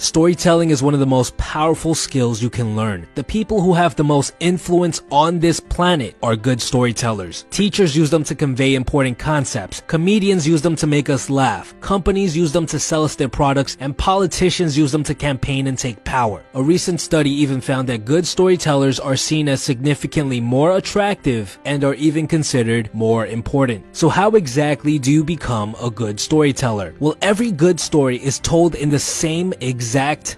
Storytelling is one of the most powerful skills you can learn. The people who have the most influence on this planet are good storytellers. Teachers use them to convey important concepts. Comedians use them to make us laugh. Companies use them to sell us their products, and politicians use them to campaign and take power. A recent study even found that good storytellers are seen as significantly more attractive and are even considered more important. So how exactly do you become a good storyteller? Well, every good story is told in the same exact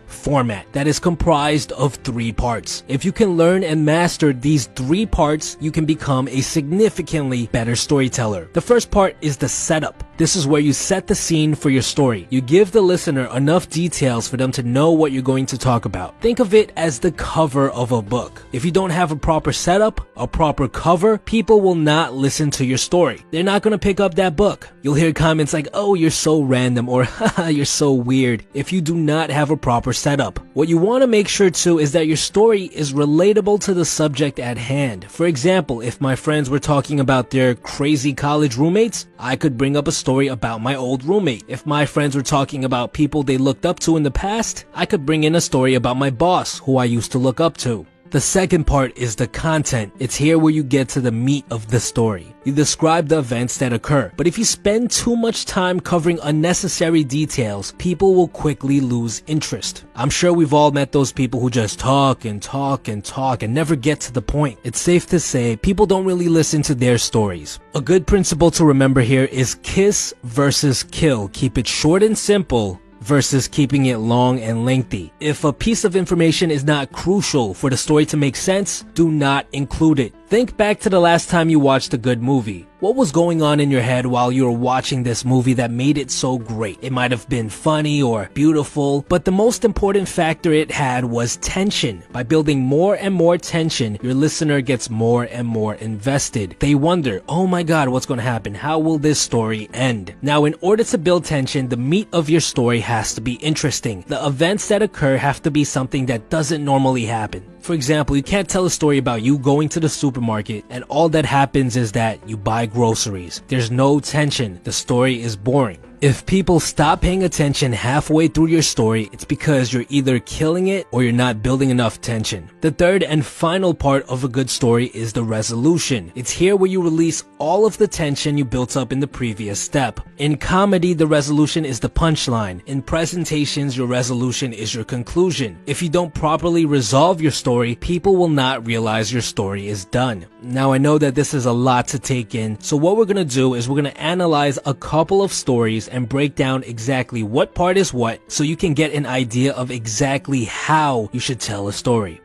format that is comprised of 3 parts. If you can learn and master these 3 parts, you can become a significantly better storyteller. The first part is the setup. This is where you set the scene for your story. You give the listener enough details for them to know what you're going to talk about. Think of it as the cover of a book. If you don't have a proper setup, a proper cover, people will not listen to your story. They're not going to pick up that book. You'll hear comments like, "Oh, you're so random," or "Haha, you're so weird," if you do not have a proper setup. What you want to make sure too is that your story is relatable to the subject at hand. For example, if my friends were talking about their crazy college roommates, I could bring up a story about my old roommate. If my friends were talking about people they looked up to in the past, I could bring in a story about my boss, who I used to look up to. The second part is the content. It's here where you get to the meat of the story. You describe the events that occur, but if you spend too much time covering unnecessary details, people will quickly lose interest. I'm sure we've all met those people who just talk and talk and talk and never get to the point. It's safe to say people don't really listen to their stories. A good principle to remember here is kiss versus kill. Keep it short and simple versus keeping it long and lengthy. If a piece of information is not crucial for the story to make sense, do not include it. Think back to the last time you watched a good movie. What was going on in your head while you were watching this movie that made it so great? It might have been funny or beautiful, but the most important factor it had was tension. By building more and more tension, your listener gets more and more invested. They wonder, "Oh my god, what's going to happen? How will this story end?" Now, in order to build tension, the meat of your story has to be interesting. The events that occur have to be something that doesn't normally happen. For example, you can't tell a story about you going to the supermarket and all that happens is that you buy groceries. There's no tension. The story is boring. If people stop paying attention halfway through your story, it's because you're either killing it or you're not building enough tension. The third and final part of a good story is the resolution. It's here where you release all of the tension you built up in the previous step. In comedy, the resolution is the punchline. In presentations, your resolution is your conclusion. If you don't properly resolve your story, people will not realize your story is done. Now, I know that this is a lot to take in, so what we're going to do is we're going to analyze a couple of stories and break down exactly what part is what so you can get an idea of exactly how you should tell a story.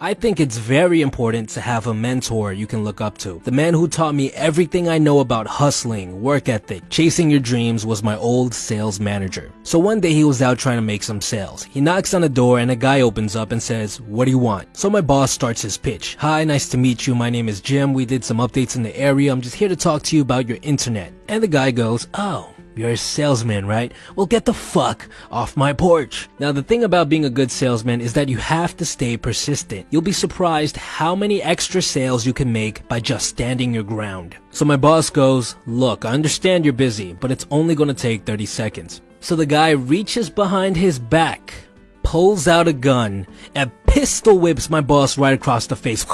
I think it's very important to have a mentor you can look up to. The man who taught me everything I know about hustling, work ethic, chasing your dreams was my old sales manager. So one day he was out trying to make some sales. He knocks on the door and a guy opens up and says, "What do you want?" So my boss starts his pitch. "Hi, nice to meet you. My name is Jim. We did some updates in the area. I'm just here to talk to you about your internet." And the guy goes, "Oh, you're a salesman, right? Well, get the fuck off my porch." Now, the thing about being a good salesman is that you have to stay persistent. You'll be surprised how many extra sales you can make by just standing your ground. So my boss goes, "Look, I understand you're busy, but it's only going to take 30 seconds. So the guy reaches behind his back, pulls out a gun, and pistol whips my boss right across the face.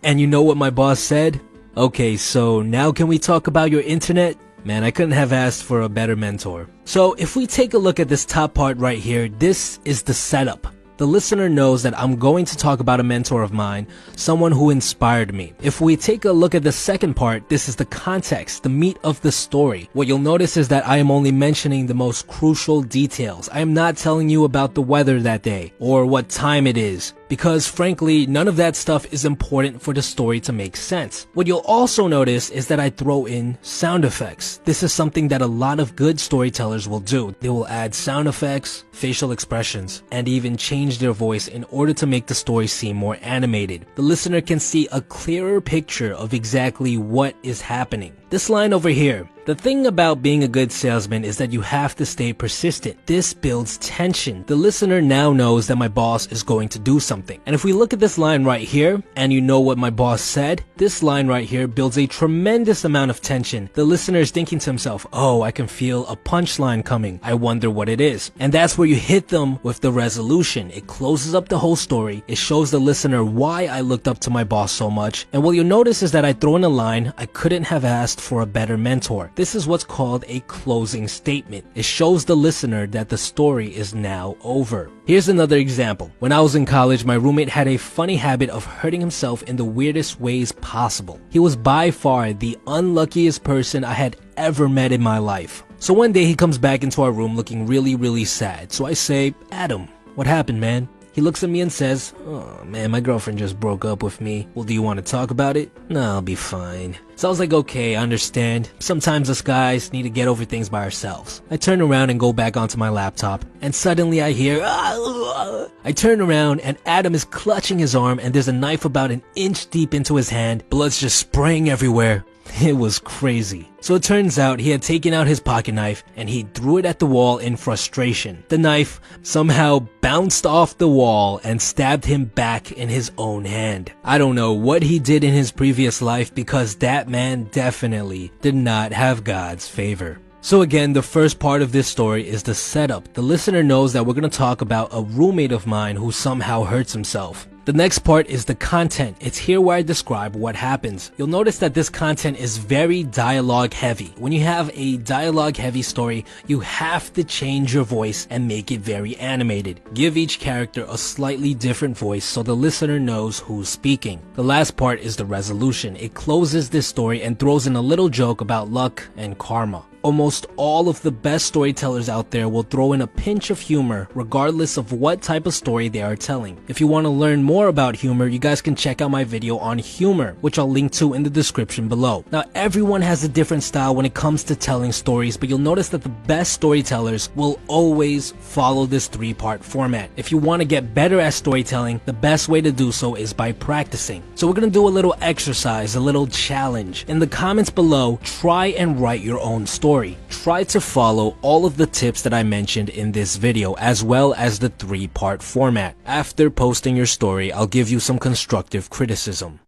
And you know what my boss said? "Okay, so now can we talk about your internet?" Man, I couldn't have asked for a better mentor. So if we take a look at this top part right here, this is the setup. The listener knows that I'm going to talk about a mentor of mine, someone who inspired me. If we take a look at the second part, this is the context, the meat of the story. What you'll notice is that I am only mentioning the most crucial details. I am not telling you about the weather that day or what time it is, because frankly, none of that stuff is important for the story to make sense. What you'll also notice is that I throw in sound effects. This is something that a lot of good storytellers will do. They will add sound effects, facial expressions, and even change their voice in order to make the story seem more animated. The listener can see a clearer picture of exactly what is happening. This line over here. The thing about being a good salesman is that you have to stay persistent. This builds tension. The listener now knows that my boss is going to do something. And if we look at this line right here, and you know what my boss said, this line right here builds a tremendous amount of tension. The listener is thinking to himself, oh, I can feel a punchline coming. I wonder what it is. And that's where you hit them with the resolution. It closes up the whole story. It shows the listener why I looked up to my boss so much. And what you'll notice is that I throw in a line, I couldn't have asked for a better mentor. This is what's called a closing statement. It shows the listener that the story is now over. Here's another example. When I was in college, my roommate had a funny habit of hurting himself in the weirdest ways possible. He was by far the unluckiest person I had ever met in my life. So one day he comes back into our room looking really sad. So I say, Adam, what happened, man? He looks at me and says, oh man, my girlfriend just broke up with me. Well, do you want to talk about it? No, I'll be fine. So I was like, okay, I understand. Sometimes us guys need to get over things by ourselves. I turn around and go back onto my laptop, and suddenly I hear, I turn around and Adam is clutching his arm and there's a knife about an inch deep into his hand. Blood's just spraying everywhere. It was crazy. So it turns out he had taken out his pocket knife and he threw it at the wall in frustration. The knife somehow bounced off the wall and stabbed him back in his own hand. I don't know what he did in his previous life because that man definitely did not have God's favor. So again, the first part of this story is the setup. The listener knows that we're going to talk about a roommate of mine who somehow hurts himself. The next part is the content. It's here where I describe what happens. You'll notice that this content is very dialogue heavy. When you have a dialogue heavy story, you have to change your voice and make it very animated. Give each character a slightly different voice so the listener knows who's speaking. The last part is the resolution. It closes this story and throws in a little joke about luck and karma. Almost all of the best storytellers out there will throw in a pinch of humor regardless of what type of story they are telling. If you want to learn more about humor, you guys can check out my video on humor, which I'll link to in the description below. Now, everyone has a different style when it comes to telling stories, but you'll notice that the best storytellers will always follow this three-part format. If you want to get better at storytelling, the best way to do so is by practicing. So we're going to do a little exercise, a little challenge. In the comments below, try and write your own story. Try to follow all of the tips that I mentioned in this video, as well as the three-part format. After posting your story, I'll give you some constructive criticism.